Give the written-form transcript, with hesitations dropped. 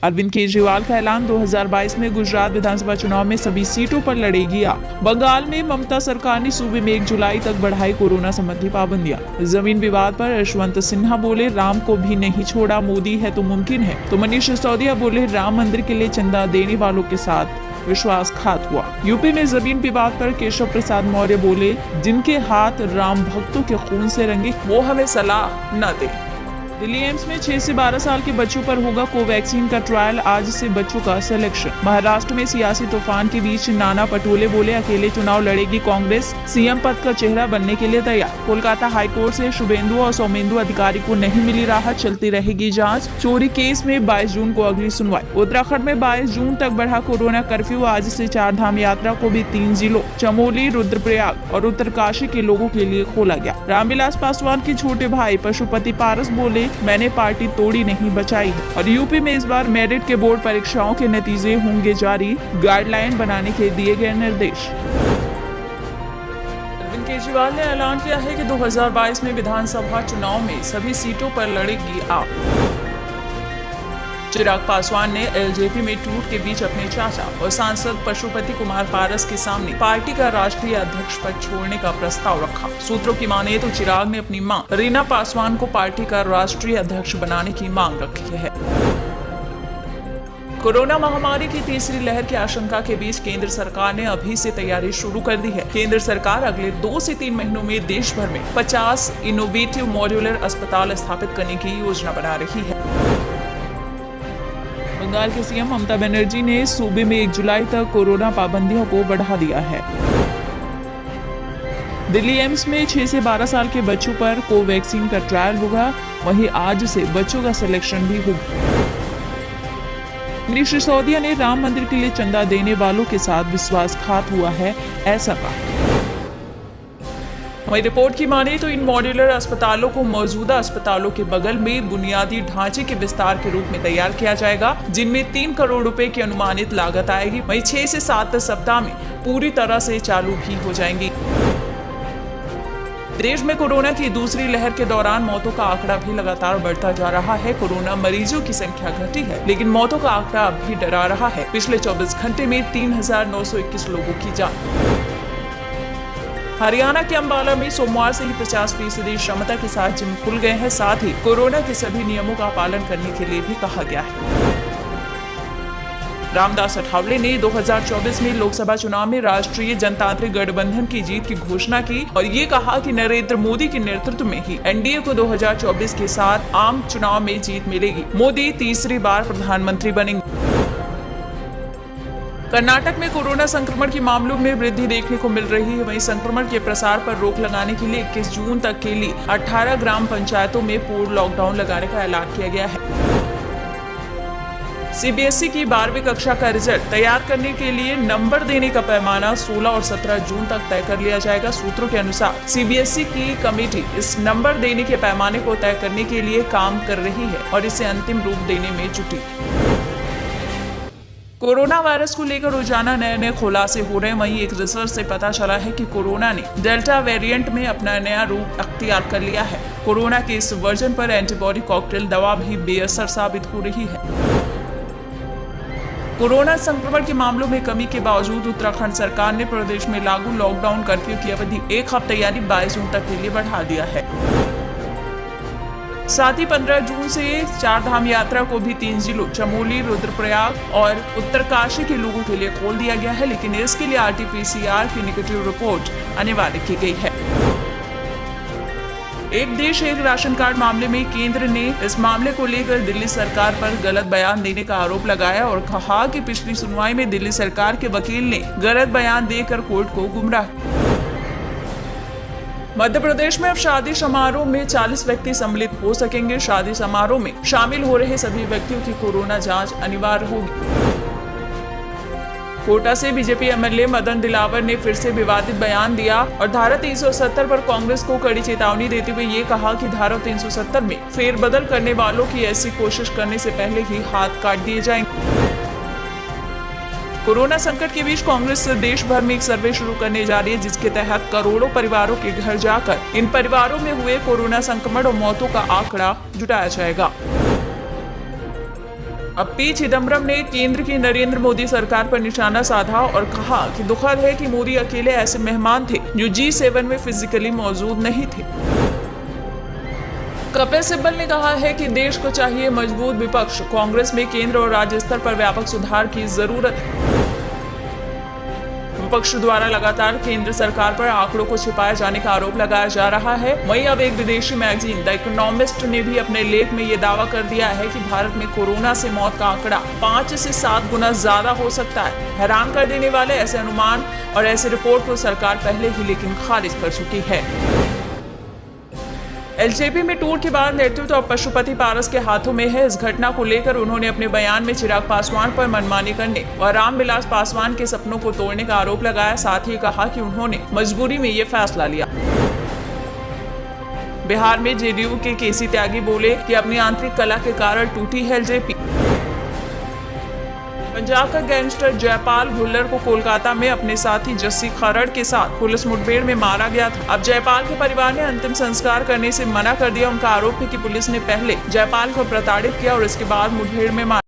अरविंद केजरीवाल का ऐलान 2022 में गुजरात विधानसभा चुनाव में सभी सीटों पर लड़ेगी आप। बंगाल में ममता सरकार ने सूबे में 1 जुलाई तक बढ़ाई कोरोना संबंधी पाबंदियां। जमीन विवाद पर यशवंत सिन्हा बोले राम को भी नहीं छोड़ा मोदी है तो मुमकिन है। तो मनीष सिसोदिया बोले राम मंदिर के लिए चंदा देने वालों के साथ विश्वासघात हुआ। यूपी में जमीन विवाद पर केशव प्रसाद मौर्य बोले जिनके हाथ राम भक्तों के खून से रंगे वो हमें सलाह न दे। दिल्ली एम्स में 6 से 12 साल के बच्चों पर होगा कोवैक्सीन का ट्रायल, आज से बच्चों का सिलेक्शन। महाराष्ट्र में सियासी तूफान के बीच नाना पटोले बोले अकेले चुनाव लड़ेगी कांग्रेस, सीएम पद का चेहरा बनने के लिए तैयार। कोलकाता हाईकोर्ट से शुभेंदु और सौमेंदु अधिकारी को नहीं मिली राहत, चलती रहेगी जांच। चोरी केस में 22 जून को अगली सुनवाई। उत्तराखंड में 22 जून तक बढ़ा कोरोना कर्फ्यू, आज से 4 धाम यात्रा को भी 3 जिलों चमोली, रुद्रप्रयाग और उत्तरकाशी के लोगों के लिए खोला गया। रामविलास पासवान के छोटे भाई पशुपति पारस बोले मैंने पार्टी तोड़ी नहीं बचाई है। और यूपी में इस बार मेरिट के बोर्ड परीक्षाओं के नतीजे होंगे जारी, गाइडलाइन बनाने के दिए गए निर्देश। अरविंद केजरीवाल ने ऐलान किया है कि 2022 में विधानसभा चुनाव में सभी सीटों पर लड़ेगी आप। चिराग पासवान ने एलजेपी में टूट के बीच अपने चाचा और सांसद पशुपति कुमार पारस के सामने पार्टी का राष्ट्रीय अध्यक्ष पद छोड़ने का प्रस्ताव रखा। सूत्रों की माने तो चिराग ने अपनी मां रीना पासवान को पार्टी का राष्ट्रीय अध्यक्ष बनाने की मांग रखी है। कोरोना महामारी की तीसरी लहर की आशंका के बीच केंद्र सरकार ने अभी से तैयारी शुरू कर दी है। केंद्र सरकार अगले 2 से 3 महीनों में देश भर में 50 इनोवेटिव मॉड्यूलर अस्पताल स्थापित करने की योजना बना रही है। बंगाल के सीएम ममता बनर्जी ने सूबे में 1 जुलाई तक कोरोना पाबंदियों को बढ़ा दिया है। दिल्ली एम्स में 6 से 12 साल के बच्चों पर कोवैक्सीन का ट्रायल होगा, वहीं आज से बच्चों का सिलेक्शन भी होगा। मनीष सिसोदिया ने राम मंदिर के लिए चंदा देने वालों के साथ विश्वासघात हुआ है, ऐसा कहा। वहीं रिपोर्ट की माने तो इन मॉड्यूलर अस्पतालों को मौजूदा अस्पतालों के बगल में बुनियादी ढांचे के विस्तार के रूप में तैयार किया जाएगा, जिनमें 3 करोड़ रुपए की अनुमानित लागत आएगी। वहीं 6 से 7 सप्ताह में पूरी तरह से चालू भी हो जाएंगी। देश में कोरोना की दूसरी लहर के दौरान मौतों का आंकड़ा भी लगातार बढ़ता जा रहा है। कोरोना मरीजों की संख्या घटी है, लेकिन मौतों का आंकड़ा अब भी डरा रहा है। पिछले 24 घंटे में 3,921 लोगों की जान। हरियाणा के अंबाला में सोमवार से ही 50% क्षमता के साथ जिम खुल गए हैं, साथ ही कोरोना के सभी नियमों का पालन करने के लिए भी कहा गया है। रामदास अठावले ने 2024 में लोकसभा चुनाव में राष्ट्रीय जनतांत्रिक गठबंधन की जीत की घोषणा की और ये कहा कि नरेंद्र मोदी के नेतृत्व में ही एनडीए को 2024 के साथ आम चुनाव में जीत मिलेगी। मोदी तीसरी बार प्रधानमंत्री बनेंगे। कर्नाटक में कोरोना संक्रमण के मामलों में वृद्धि देखने को मिल रही है। वहीं संक्रमण के प्रसार पर रोक लगाने के लिए 21 जून तक के लिए 18 ग्राम पंचायतों में पूर्ण लॉकडाउन लगाने का ऐलान किया गया है। सीबीएसई की 12वीं कक्षा का रिजल्ट तैयार करने के लिए नंबर देने का पैमाना 16 और 17 जून तक तय कर लिया जाएगा। सूत्रों के अनुसार सीबीएसई की कमेटी इस नंबर देने के पैमाने को तय करने के लिए काम कर रही है और इसे अंतिम रूप देने में जुटी। कोरोना वायरस को लेकर रोजाना नए खुलासे हो रहे हैं। वहीं एक रिसर्च से पता चला है कि कोरोना ने डेल्टा वेरिएंट में अपना नया रूप अख्तियार कर लिया है। कोरोना के इस वर्जन पर एंटीबॉडी कॉकटेल दवा भी बेअसर साबित हो रही है। कोरोना संक्रमण के मामलों में कमी के बावजूद उत्तराखंड सरकार ने प्रदेश में लागू लॉकडाउन कर्फ्यू की अवधि 1 हफ्ते यानी 22 जून तक के लिए बढ़ा दिया है। साथ ही 15 जून से 4 धाम यात्रा को भी 3 जिलों चमोली, रुद्रप्रयाग और उत्तरकाशी के लोगों के लिए खोल दिया गया है, लेकिन इसके लिए RT-PCR की नेगेटिव रिपोर्ट अनिवार्य की गई है। एक देश एक राशन कार्ड मामले में केंद्र ने इस मामले को लेकर दिल्ली सरकार पर गलत बयान देने का आरोप लगाया और कहा कि पिछली सुनवाई में दिल्ली सरकार के वकील ने गलत बयान देकर कोर्ट को गुमराह। मध्य प्रदेश में अब शादी समारोह में 40 व्यक्ति सम्मिलित हो सकेंगे। शादी समारोह में शामिल हो रहे सभी व्यक्तियों की कोरोना जांच अनिवार्य होगी। कोटा से बीजेपी एमएलए मदन दिलावर ने फिर से विवादित बयान दिया और धारा 370 पर कांग्रेस को कड़ी चेतावनी देते हुए ये कहा कि धारा 370 में फेरबदल करने वालों की ऐसी कोशिश करने से पहले ही हाथ काट दिए जाएंगे। कोरोना संकट के बीच कांग्रेस देश भर में एक सर्वे शुरू करने जा रही है, जिसके तहत करोड़ों परिवारों के घर जाकर इन परिवारों में हुए कोरोना संक्रमण और मौतों का आंकड़ा जुटाया जाएगा। अब पी चिदम्बरम ने केंद्र की नरेंद्र मोदी सरकार पर निशाना साधा और कहा कि दुखद है कि मोदी अकेले ऐसे मेहमान थे जो G7 में फिजिकली मौजूद नहीं थे। कपिल सिब्बल ने कहा है कि देश को चाहिए मजबूत विपक्ष, कांग्रेस में केंद्र और राज्य स्तर पर व्यापक सुधार की जरूरत है। विपक्ष द्वारा लगातार केंद्र सरकार पर आंकड़ों को छिपाए जाने का आरोप लगाया जा रहा है। वहीं अब एक विदेशी मैगजीन द इकोनॉमिस्ट ने भी अपने लेख में ये दावा कर दिया है कि भारत में कोरोना से मौत का आंकड़ा 5 से 7 गुना ज्यादा हो सकता है। हैरान कर देने वाले ऐसे अनुमान और ऐसे रिपोर्ट को सरकार पहले ही लेकिन खारिज कर चुकी है। एलजेपी में टूर के बाद नेतृत्व अब पशुपति पारस के हाथों में है। इस घटना को लेकर उन्होंने अपने बयान में चिराग पासवान पर मनमानी करने व रामविलास पासवान के सपनों को तोड़ने का आरोप लगाया। साथ ही कहा कि उन्होंने मजबूरी में ये फैसला लिया। बिहार में जेडीयू के केसी त्यागी बोले कि अपनी आंतरिक कला के कारण टूटी है एलजेपी। पंजाब का गैंगस्टर जयपाल भुल्लर को कोलकाता में अपने साथी जस्सी खरड़ के साथ पुलिस मुठभेड़ में मारा गया था। अब जयपाल के परिवार ने अंतिम संस्कार करने से मना कर दिया। उनका आरोप है कि पुलिस ने पहले जयपाल को प्रताड़ित किया और इसके बाद मुठभेड़ में मारा।